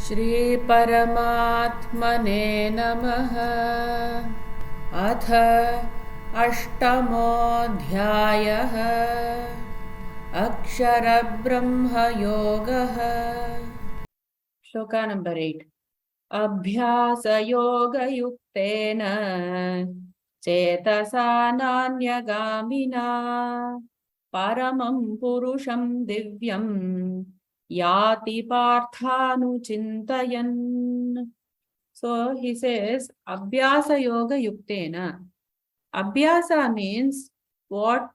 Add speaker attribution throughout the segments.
Speaker 1: श्री परमात्मने नमः। अथ अष्टमोऽध्यायः अक्षरब्रह्मयोगः। श्लोका नंबर 8। अभ्यासयोगयुक्तेन चेतसा नान्यगामिना परमं पुरुषं दिव्यं याति पार्थानुचिन्तयन्. So he says Abhyasa Yoga Yuktena. Abhyasa means what?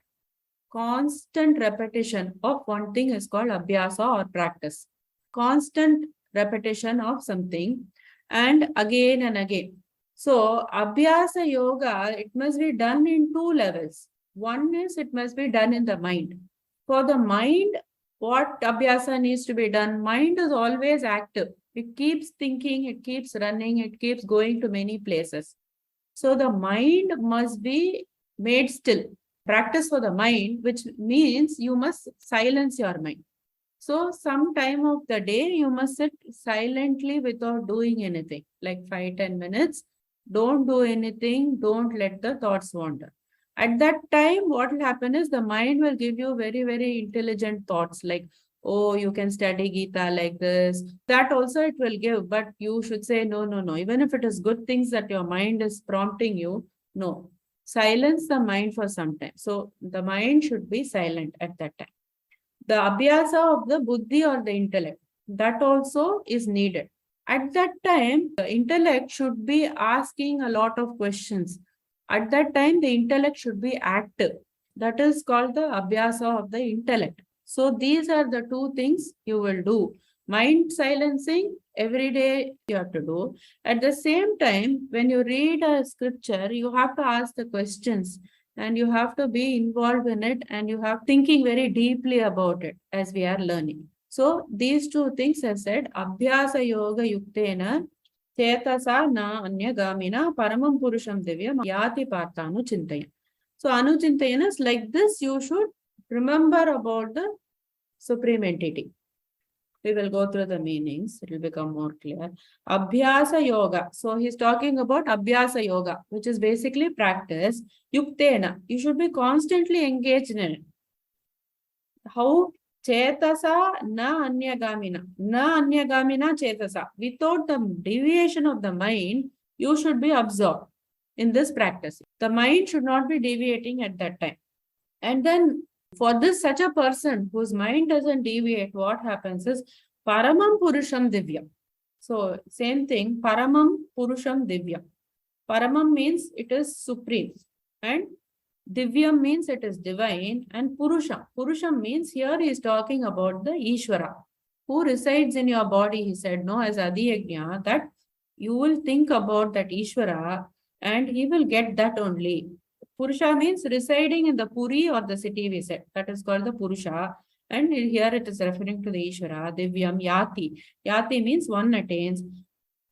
Speaker 1: Constant repetition of one thing is called Abhyasa or practice. Constant repetition of something and again. So Abhyasa Yoga, it must be done in two levels. One is it must be done in the mind. For the mind, what Abhyasa needs to be done? Mind is always active. It keeps thinking, it keeps running, it keeps going to many places. So the mind must be made still. Practice for the mind, which means you must silence your mind. So some time of the day, you must sit silently without doing anything, like 5-10 minutes. Don't do anything. Don't let the thoughts wander. At that time, what will happen is the mind will give you very, very intelligent thoughts like, oh, you can study Gita like this. That also it will give, but you should say, no. Even if it is good things that your mind is prompting you, no. Silence the mind for some time. So the mind should be silent at that time. The abhyasa of the buddhi or the intellect, that also is needed. At that time, the intellect should be asking a lot of questions. At that time, the intellect should be active. That is called the abhyasa of the intellect. So these are the two things you will do. Mind silencing, every day you have to do. At the same time, when you read a scripture, you have to ask the questions and you have to be involved in it and you have thinking very deeply about it as we are learning. So these two things I said, Abhyasa Yoga Yuktena Chetasa na Anyagamina Paramam Purusham Divyam Yati Partha Anuchintaya. So Anuchintayana is like this, you should remember about the Supreme Entity. We will go through the meanings, it will become more clear. Abhyasa Yoga. So he's talking about Abhyasa Yoga, which is basically practice. Yuktena. You should be constantly engaged in it. How? Chetasa na anyagamina. Na anyagamina chetasa. Without the deviation of the mind, you should be absorbed in this practice. The mind should not be deviating at that time. And then for this, such a person whose mind doesn't deviate, what happens is Paramam Purusham Divyam. So same thing, Paramam Purusham Divyam. Paramam means it is supreme and Divyam means it is divine, and Purusham. Purusham means here he is talking about the Ishvara who resides in your body. He said, no, as Adiyagnya, that you will think about that Ishvara and he will get that only. Purusha means residing in the Puri or the city, we said. That is called the Purusha. And here it is referring to the Ishvara, Divyam, Yati. Yati means one attains.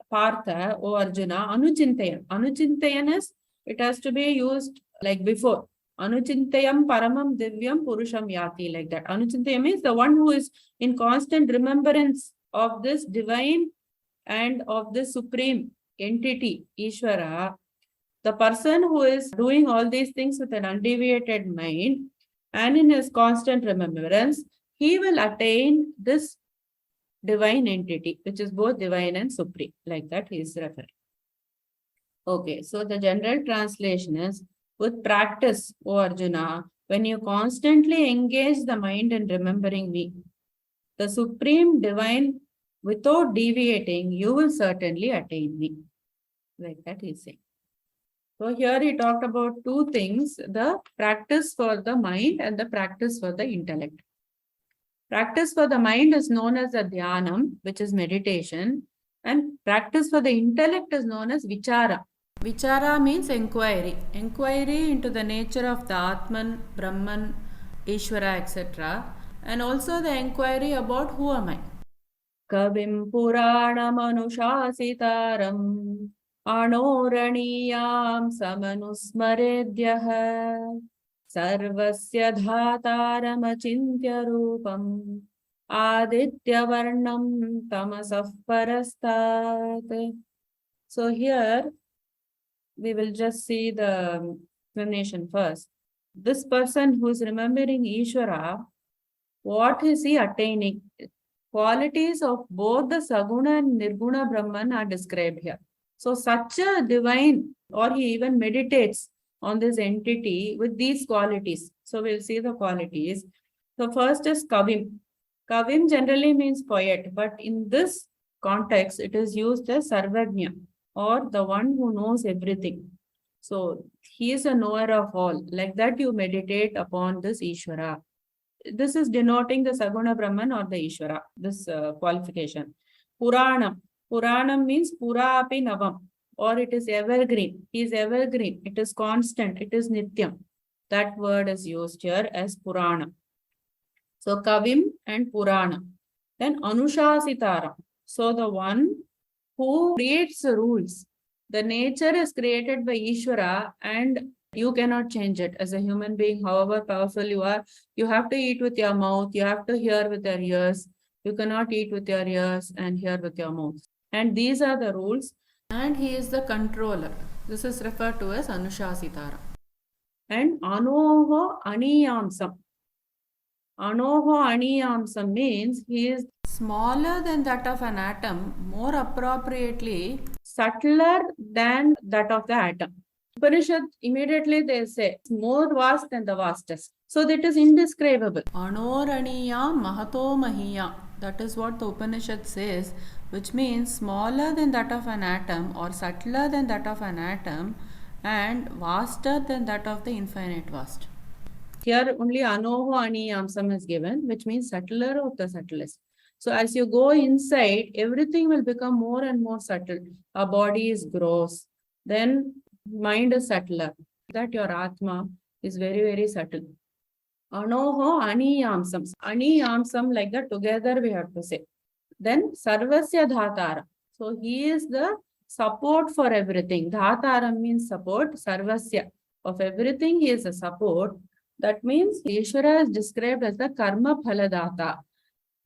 Speaker 1: Partha, O Arjuna, Anuchintayan. Anuchintayan is, it has to be used like before. Anuchintayam Paramam Divyam Purusham Yati, like that. Anuchintayam means the one who is in constant remembrance of this divine and of this supreme entity, Ishvara. The person who is doing all these things with an undeviated mind and in his constant remembrance, he will attain this divine entity, which is both divine and supreme. Like that he is referring. Okay, so the general translation is, with practice, O Arjuna, when you constantly engage the mind in remembering me, the supreme divine, without deviating, you will certainly attain me. Like that he is saying. So here he talked about two things, the practice for the mind and the practice for the intellect. Practice for the mind is known as the dhyanam, which is meditation, and practice for the intellect is known as vichara. Vichara means inquiry. Inquiry into the nature of the Atman, Brahman, Ishvara, etc. And also the inquiry about who am I. Kavim Puranam Anushasitaram Anoraniyam Samanusmaredyah Sarvasya Dhataram Achintya Rupam Adityavarnam tamasah parastat. So here we will just see the explanation first. This person who is remembering Ishvara, what is he attaining? Qualities of both the Saguna and Nirguna Brahman are described here. So such a divine, or he even meditates on this entity with these qualities. So we'll see the qualities. The first is Kavim. Kavim generally means poet, but in this context, it is used as Sarvajna, or the one who knows everything. So he is a knower of all. Like that, you meditate upon this Ishvara. This is denoting the Saguna Brahman or the Ishvara, this qualification. Puranam. Puranam means Pura api Navam, or it is evergreen. He is evergreen. It is constant. It is Nityam. That word is used here as Purana. So Kavim and Purana. Then Anushasitaram. So the one who creates the rules. The nature is created by Ishvara and you cannot change it. As a human being, however powerful you are, you have to eat with your mouth, you have to hear with your ears. You cannot eat with your ears and hear with your mouth. And these are the rules. And he is the controller. This is referred to as Anushasitara. And Anoho Aniyamsam. Anoho Aniyamsam means he is smaller than that of an atom, more appropriately subtler than that of the atom. Upanishad, immediately they say, more vast than the vastest. So that is indescribable. Anoraniya Mahato Mahiya. That is what the Upanishad says, which means smaller than that of an atom or subtler than that of an atom and vaster than that of the infinite vast. Here only Anoho Aniyamsam is given, which means subtler of the subtlest. So as you go inside, everything will become more and more subtle. Our body is gross. Then mind is subtler. That your Atma is very, very subtle. Anoho Aniyamsam. Aniyamsam, like that together we have to say. Then Sarvasya Dhatara. So he is the support for everything. Dhatara means support. Sarvasya. Of everything he is a support. That means Ishvara is described as the Karma Phaladata.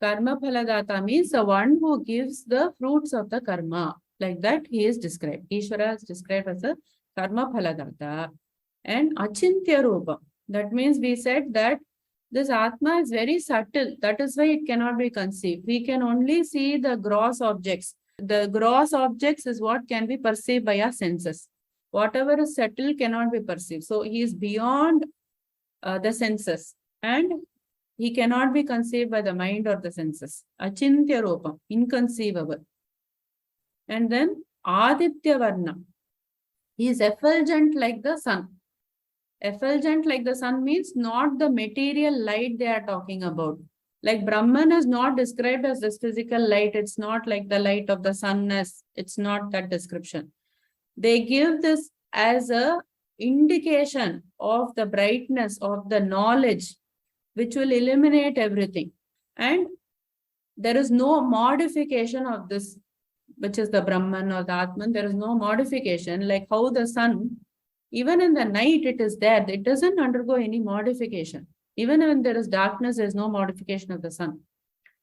Speaker 1: Karma Phaladata means the one who gives the fruits of the karma. Like that he is described. Ishvara is described as a Karma Phaladata. And Achintya Rupa. That means we said that this Atma is very subtle. That is why it cannot be conceived. We can only see the gross objects. The gross objects is what can be perceived by our senses. Whatever is subtle cannot be perceived. So he is beyond the senses. And he cannot be conceived by the mind or the senses. Achintya Rupa, inconceivable. And then Aditya Varna. He is effulgent like the sun. Effulgent like the sun means not the material light they are talking about. Like Brahman is not described as this physical light. It's not like the light of the sun. It's not that description. They give this as a indication of the brightness of the knowledge which will eliminate everything. And there is no modification of this, which is the Brahman or the Atman. There is no modification, like how the sun, even in the night it is there. It doesn't undergo any modification. Even when there is darkness, there is no modification of the sun.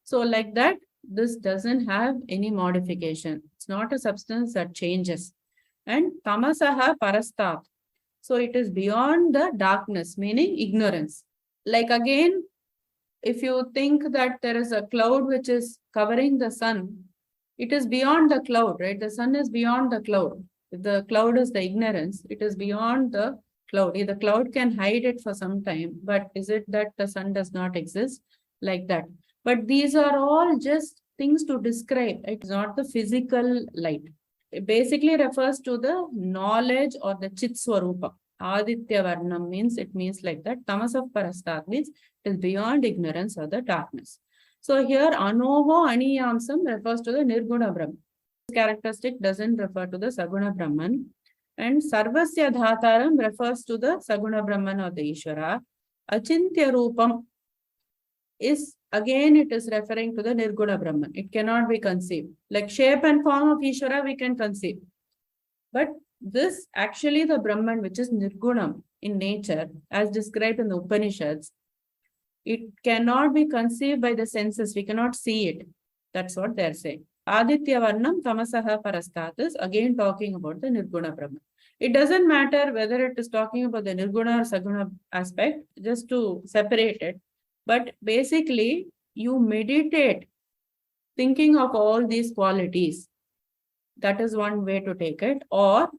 Speaker 1: So like that, this doesn't have any modification. It's not a substance that changes. And Tamasaha Parastat. So it is beyond the darkness, meaning ignorance. Like again, if you think that there is a cloud which is covering the sun, it is beyond the cloud, right? The sun is beyond the cloud. If the cloud is the ignorance, it is beyond the cloud. The cloud can hide it for some time, but is it that the sun does not exist? Like that. But these are all just things to describe. It's not the physical light. It basically refers to the knowledge or the Chit Swarupa. Aditya Varnam means, it means like that. Tamasah Parastat means it is beyond ignorance or the darkness. So here Anoho Aniyamsam refers to the Nirguna Brahman. This characteristic doesn't refer to the Saguna Brahman. And Sarvasya Dhataram refers to the Saguna Brahman or the Ishvara. Achintya Rupam is, again, it is referring to the Nirguna Brahman. It cannot be conceived. Like shape and form of Ishvara we can conceive. But this actually the Brahman, which is Nirgunam in nature, as described in the Upanishads, It cannot be conceived by the senses. We cannot see it. That's what they're saying. Aditya Varnam Tamasaha Parastat is again talking about the Nirguna Brahman. It doesn't matter whether it is talking about the Nirguna or Saguna aspect, just to separate it. But basically, you meditate thinking of all these qualities. That is one way to take it. Or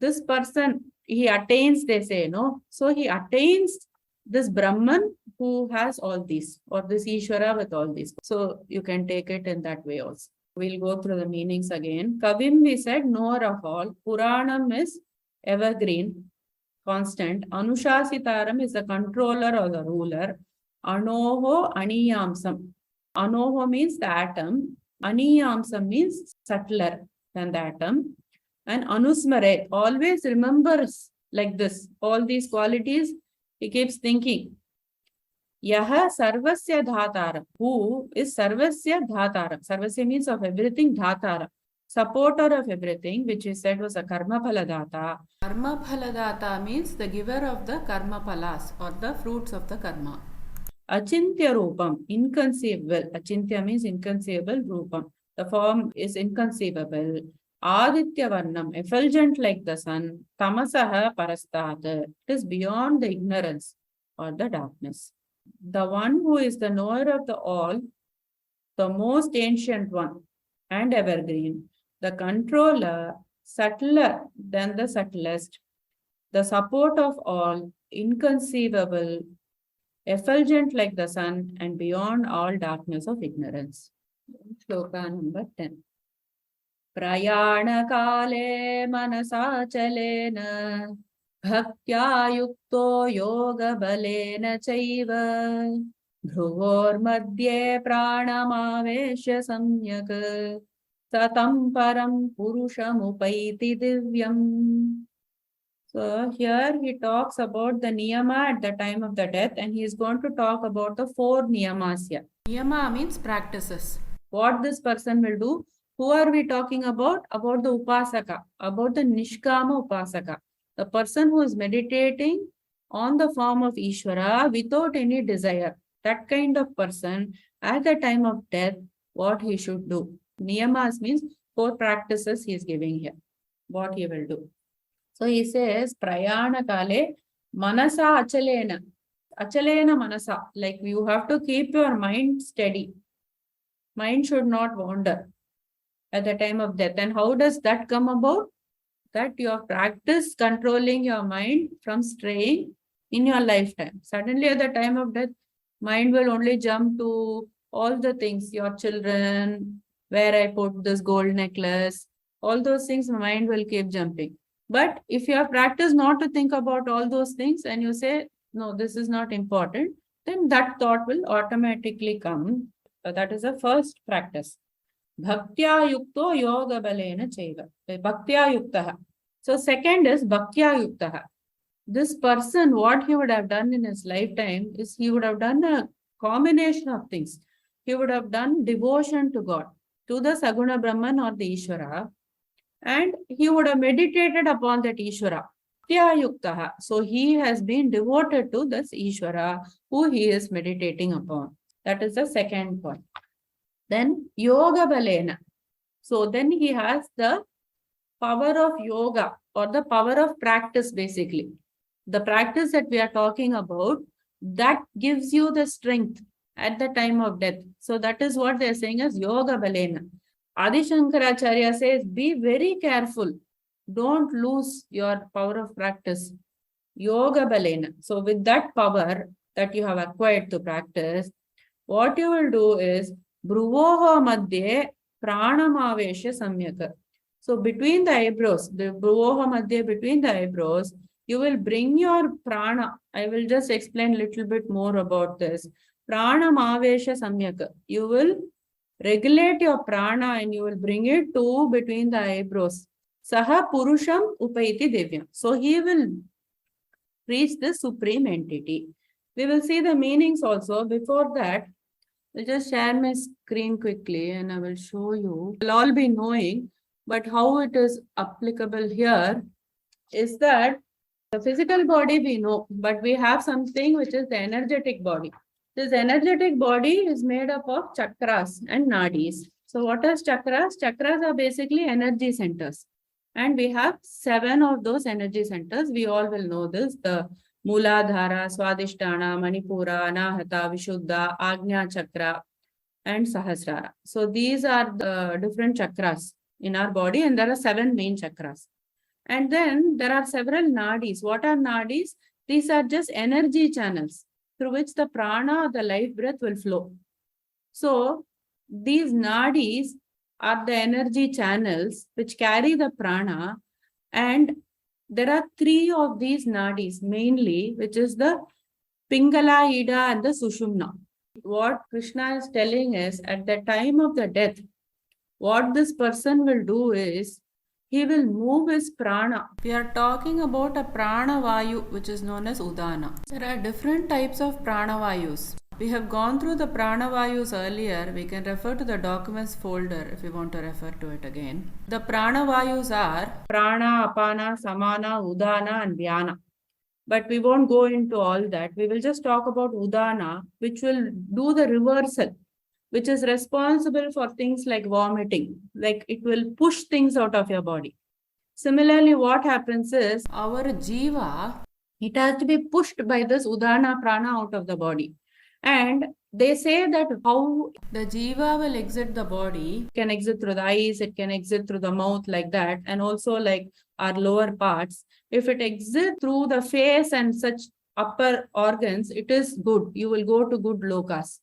Speaker 1: this person, he attains, they say, no? So he attains this Brahman who has all these, or this Ishvara with all these. So you can take it in that way also. We'll go through the meanings again. Kavim, we said, knower of all. Puranam is evergreen, constant. Anushasitaram is the controller or the ruler. Anoho aniyamsam. Anoho means the atom. Aniyamsam means subtler than the atom. And anusmare, always remembers like this. All these qualities, he keeps thinking. Yaha sarvasya dhatara. Who is sarvasya dhatara? Sarvasya means of everything, dhatara. Supporter of everything, which he said was a karma phaladata. Karma phaladata means the giver of the karma phalas, or the fruits of the karma. Achintya rupam, inconceivable. Achintya means inconceivable rupam. The form is inconceivable. Aditya Varnam, effulgent like the sun. Tamasaha Parastat, it is beyond the ignorance or the darkness. The one who is the knower of the all, the most ancient one and evergreen, the controller, subtler than the subtlest, the support of all, inconceivable, effulgent like the sun, and beyond all darkness of ignorance. Shloka number 10. Prayana kale manasa chalena bhaktya yukto yoga balena chaiva bhruvor madhye pranamavesha samyak satam param purusham upaiti divyam. So here he talks about the niyama at the time of the death, and he is going to talk about the 4 niyamas here. Niyama means practices. What this person will do. Who are we talking about? About the upasaka, about the nishkama upasaka. The person who is meditating on the form of Ishvara without any desire. That kind of person, at the time of death, what he should do. Niyamas means 4 practices he is giving here. What he will do. So he says, prayana kale manasa achalena. Achalena manasa. Like you have to keep your mind steady. Mind should not wander at the time of death. And how does that come about? That you have practiced controlling your mind from straying in your lifetime. Suddenly at the time of death, mind will only jump to all the things, your children, where I put this gold necklace, all those things, mind will keep jumping. But if you have practiced not to think about all those things and you say, no, this is not important, then that thought will automatically come. That is the first practice. Bhaktya yukto yoga balena chaiva. Bhaktya yuktaha. So second is bhaktya yuktaha. This person, what he would have done in his lifetime is he would have done a combination of things. He would have done devotion to God, to the Saguna Brahman or the Ishvara, and he would have meditated upon that Ishvara. Bhaktya yuktaha. So he has been devoted to this Ishvara who he is meditating upon. That is the second point. Then yoga balena. So then he has the power of yoga or the power of practice basically. The practice that we are talking about, that gives you the strength at the time of death. So that is what they are saying as yoga balena. Adi Shankaracharya says, be very careful. Don't lose your power of practice. Yoga balena. So with that power that you have acquired to practice, what you will do is Bhruvoho madhye pranamavesha samyaka. So between the eyebrows, the Bhruvoho madhye, between the eyebrows, you will bring your prana. I will just explain a little bit more about this. Pranamavesha samyaka. You will regulate your prana and you will bring it to between the eyebrows. Saha purusham upaiti divyam. So he will reach the supreme entity. We will see the meanings also. Before that, I'll just share my screen quickly and I will show you. You'll all be knowing, but how it is applicable here is that the physical body we know, but we have something which is the energetic body. This energetic body is made up of chakras and nadis. So what are chakras? Chakras are basically energy centers. And we have 7 of those energy centers. We all will know this. The Mooladhara, Swadhisthana, Manipura, Anahata, Vishuddha, Agnya Chakra, and Sahasrara. So these are the different chakras in our body, and there are 7 main chakras. And then there are several nadis. What are nadis? These are just energy channels through which the prana, the life breath, will flow. So these nadis are the energy channels which carry the prana, and there are 3 of these nadis mainly, which is the Pingala, Ida, and the Sushumna. What Krishna is telling is, at the time of the death, what this person will do is, he will move his prana. We are talking about a prana vayu, which is known as udana. There are different types of prana vayus. We have gone through the prana vayus earlier. We can refer to the documents folder if you want to refer to it again. The prana vayus are prana, apana, samana, udana, and vyana. But we won't go into all that. We will just talk about udana, which will do the reversal, which is responsible for things like vomiting, like it will push things out of your body. Similarly, what happens is, our jiva, it has to be pushed by this udana prana out of the body. And they say that how the jiva will exit the body, it can exit through the eyes, it can exit through the mouth like that, and also like our lower parts. If it exits through the face and such upper organs, it is good. You will go to good lokas.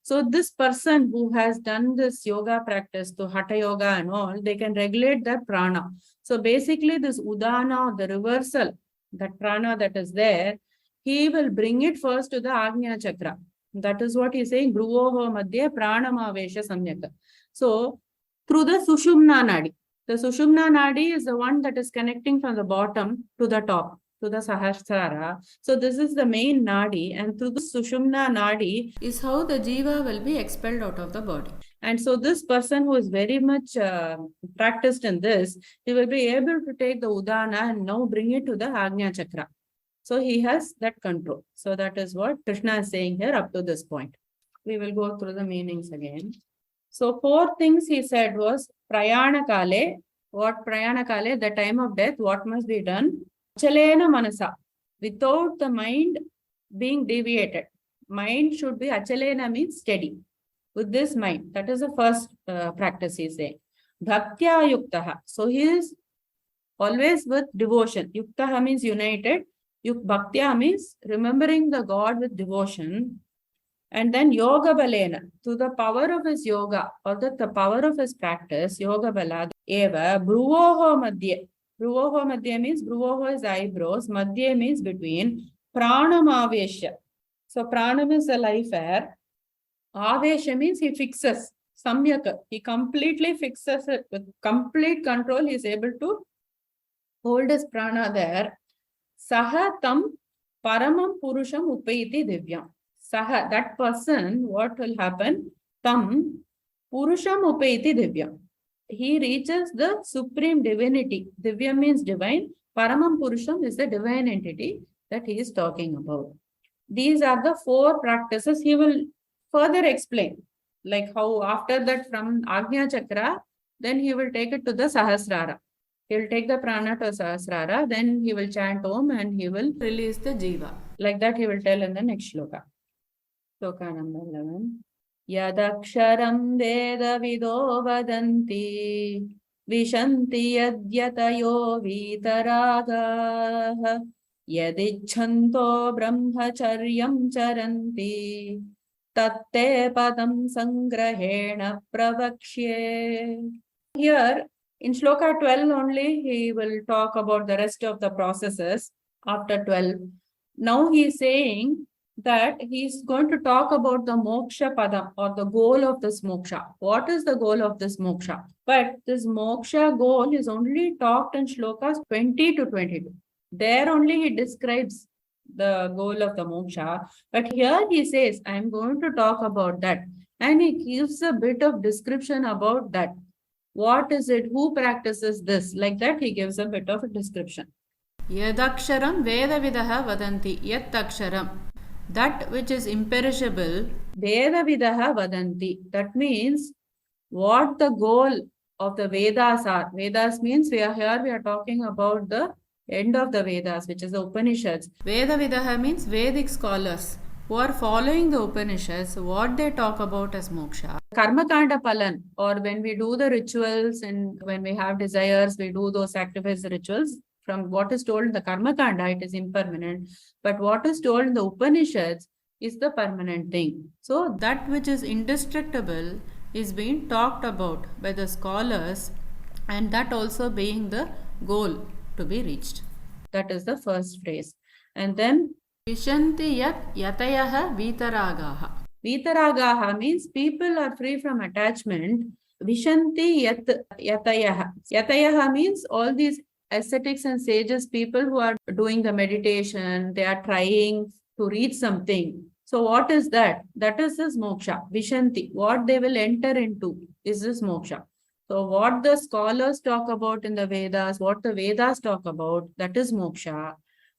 Speaker 1: So this person who has done this yoga practice, to Hatha Yoga and all, they can regulate their prana. So basically this udana, the reversal, that prana that is there, he will bring it first to the Agnya Chakra. That is what he is saying, Bhruvoho Madhye Pranamavesha Samyaka. So through the Sushumna Nadi. The Sushumna Nadi is the one that is connecting from the bottom to the top, to the Sahasrara. So this is the main Nadi, and through the Sushumna Nadi is how the Jiva will be expelled out of the body. And so this person who is very much practiced in this, he will be able to take the Udana and now bring it to the Agnya Chakra. So he has that control. So that is what Krishna is saying here up to this point. We will go through the meanings again. So 4 things he said was Prayana Kale. What Prayana Kale? The time of death, what must be done? Achalena Manasa. Without the mind being deviated. Mind should be Achalena, means steady. With this mind. That is the first practice he is saying. Bhaktya Yuktaha. So he is always with devotion. Yuktaha means united. Bhaktya means remembering the God with devotion. And then yoga balena, to the power of his yoga or the power of his practice, yoga bala, eva, bhruvoho madhye. Bhruvoho madhye means, bhruvoho is eyebrows, madhye means between, pranam avesha. So pranam is the life air. Avesha means he fixes, samyaka, he completely fixes it with complete control. He is able to hold his prana there. Saha tam paramam purusham upayiti divyam. Saha, that person, what will happen? Tam purusham upayiti divyam. He reaches the supreme divinity. Divyam means divine. Paramam purusham is the divine entity that he is talking about. These are the 4 practices. He will further explain, like how after that from Agnya Chakra, then he will take it to the Sahasrara. He will take the prana to Sahasrara, then he will chant Om and he will release the Jiva. Like that he will tell in the next shloka. Shloka number 11. Yadaksharam Veda Vido Vadanti Vishanti Yadyatayo Vitaraga Yadichanto Brahmacharyam Charanti Tatte Padam Sangrahena Pravakshye. Here in Shloka 12 only, he will talk about the rest of the processes after 12. Now he is saying that he is going to talk about the moksha padam, or the goal of this moksha. What is the goal of this moksha? But this moksha goal is only talked in Shlokas 20 to 22. There only he describes the goal of the moksha. But here he says, I am going to talk about that. And he gives a bit of description about that. What is it? Who practices this? Like that, he gives a bit of a description. Yadaksharam Vedavidaha Vadanti. Yadaksharam. that which is imperishable, Vedavidaha vadanti. That means what the goal of the Vedas are. Vedas means we are talking about the end of the Vedas, which is the Upanishads. Vedavidaha means Vedic scholars who are following the Upanishads, what they talk about as moksha. Karma kanda palan, or when we do the rituals and when we have desires, we do those sacrifice rituals. From what is told in the karma kanda, it is impermanent. But what is told in the Upanishads is the permanent thing. So that which is indestructible is being talked about by the scholars, and that also being the goal to be reached. That is the first phrase. And then Vishanti yat yatayaha vitaragaha. Vitaragaha means people are free from attachment. Vishanti yat yatayaha. Yatayaha means all these ascetics and sages, people who are doing the meditation, they are trying to reach something. So what is that? That is this moksha. Vishanti. What they will enter into is this moksha. So what the scholars talk about in the Vedas, what the Vedas talk about, that is moksha.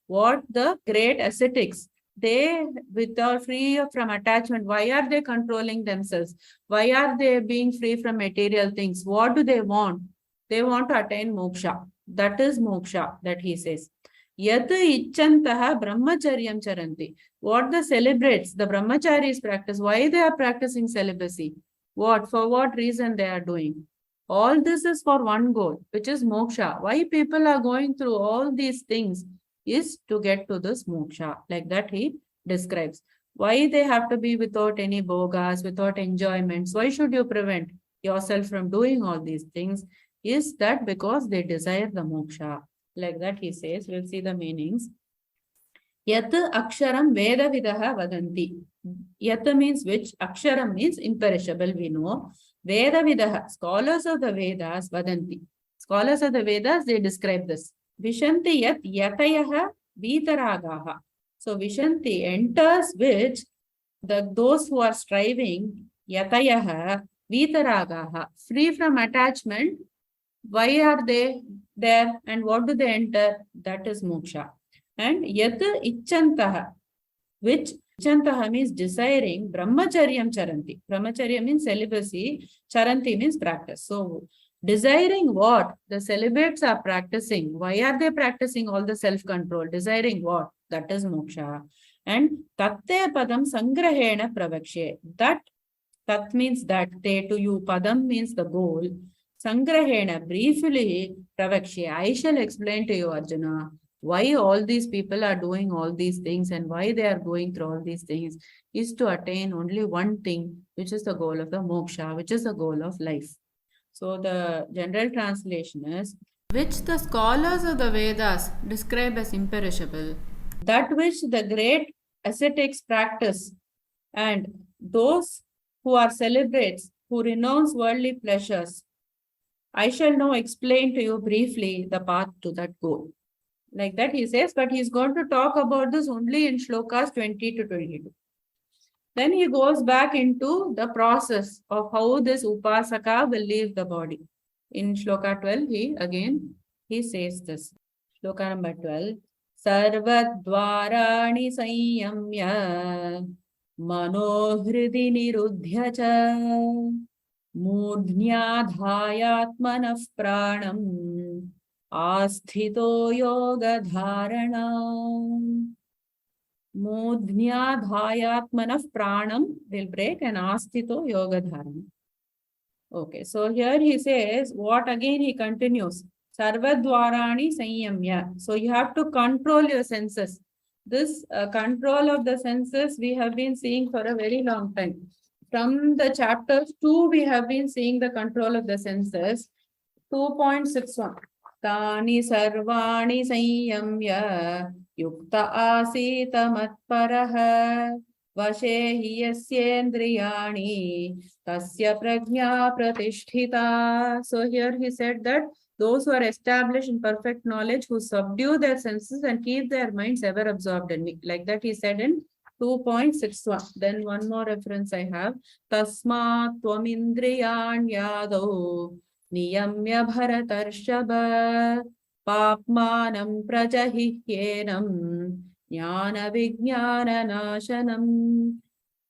Speaker 1: What the great ascetics, they without free from attachment, why are they controlling themselves? Why are they being free from material things? What do they want? They want to attain moksha. That is moksha that he says. Yat icchantaha brahmacharyam charanti. What the celebrates, the brahmacharis practice, why they are practicing celibacy? What, for what reason they are doing? All this is for one goal, which is moksha. Why people are going through all these things is to get to this moksha. Like that he describes. Why they have to be without any bhogas, without enjoyments? Why should you prevent yourself from doing all these things? Is that because they desire the moksha. Like that he says. We'll see the meanings. Yat aksharam veda vidaha vadanti. Yat means which, aksharam means imperishable, we know. Veda vidaha, scholars of the Vedas, vadanti. Scholars of the Vedas, they describe this. Vishanti yat yatayaha vitaragaha. So Vishanti enters which those who are striving, yatayaha vitaragaha, free from attachment. Why are they there and what do they enter? That is moksha. And yat icchantaha, which icchantaha means desiring, brahmacharyam charanti. Brahmacharya means celibacy, charanti means practice. So desiring what? The celibates are practicing. Why are they practicing all the self-control? Desiring what? That is moksha. And tatte padam sangrahena pravakshe. That, tat means that, te to you, padam means the goal. Sangrahena, briefly, pravakshe, I shall explain to you, Arjuna, why all these people are doing all these things and why they are going through all these things is to attain only one thing, which is the goal of the moksha, which is the goal of life. So the general translation is, which the scholars of the Vedas describe as imperishable, that which the great ascetics practice, and those who are celibates, who renounce worldly pleasures, I shall now explain to you briefly the path to that goal. Like that he says, but he is going to talk about this only in shlokas 20 to 22. Then he goes back into the process of how this upasaka will leave the body. In shloka 12, he says this. Shloka number 12. Sarvadvarani sanyamya manohridi nirudhya cha murdhyadhayatmanah pranam asthito yoga dharana. Mudhyadhayatmanah pranam will break and asthito yoga dharana. Okay, so here he says, what again he continues? Sarvadvarani sanyamya. So you have to control your senses. This control of the senses we have been seeing for a very long time. From the chapters 2, we have been seeing the control of the senses. 2.61. Tani sarvani sanyamya yukta asita matparaha vashe hi yasyendriyani tasya prajna pratisthita. So here he said that those who are established in perfect knowledge, who subdue their senses and keep their minds ever absorbed in me. Like that he said in 2.61. Then one more reference I have. Tasmat tvamindriyan yadau niyamya bharatarshaba papmanam prajahihyenam Jnana Vijnana Nashanam.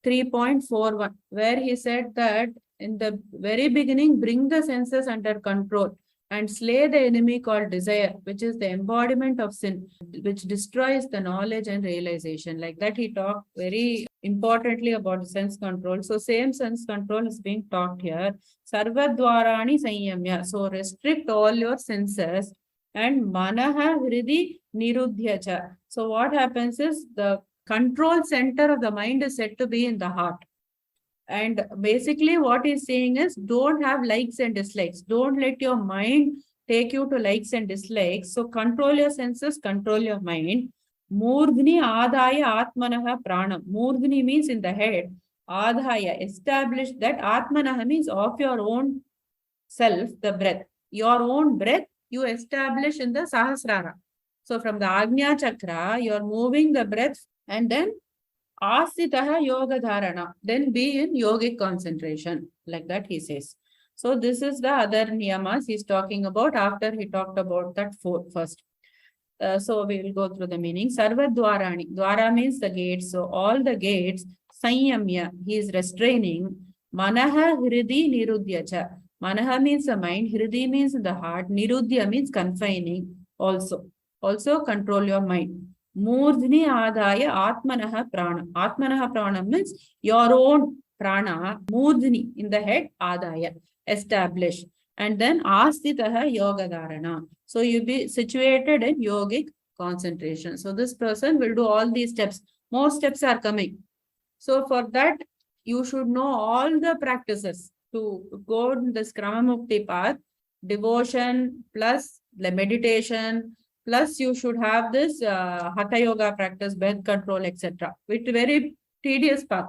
Speaker 1: 3.41, where he said that in the very beginning, bring the senses under control and slay the enemy called desire, which is the embodiment of sin, which destroys the knowledge and realization. Like that, he talked very importantly about sense control. So same sense control is being talked here. Sarvadvarani Sanyamya. So restrict all your senses. And Manaha Hridi Nirudhyacha. So what happens is the control center of the mind is said to be in the heart. And basically what he's saying is, don't have likes and dislikes. Don't let your mind take you to likes and dislikes. So control your senses, control your mind. Murdhni adhaya atmanaha pranam. Murdhni means in the head. Adhaya, establish that atmanaha means of your own self, the breath. Your own breath you establish in the Sahasrara. So from the Agnya Chakra, you're moving the breath and then Asitaha Yoga Dharana, then be in yogic concentration. Like that he says. So this is the other niyamas he's talking about after he talked about that first. So we will go through the meaning. Sarva Dwarani. Dwara means the gates. So all the gates, Sanyamya, he is restraining. Manaha Hridi Nirudhyacha. Manaha means the mind, Hridi means the heart, Nirudhya means confining also. Also control your mind. Murdhni adhaya atmanaha prana. Atmanaha prana means your own prana. Murdhni in the head, adhaya, establish. And then astitaha yoga dharana. So you be situated in yogic concentration. So this person will do all these steps. More steps are coming. So for that, you should know all the practices to go in this Kramamukti path. Devotion plus the meditation, plus you should have this Hatha Yoga practice, breath control, etc. With very tedious path.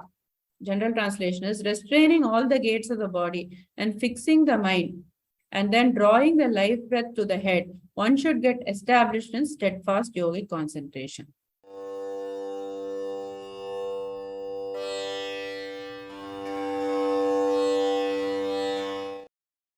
Speaker 1: General translation is restraining all the gates of the body and fixing the mind. And then drawing the life breath to the head. One should get established in steadfast yogic concentration.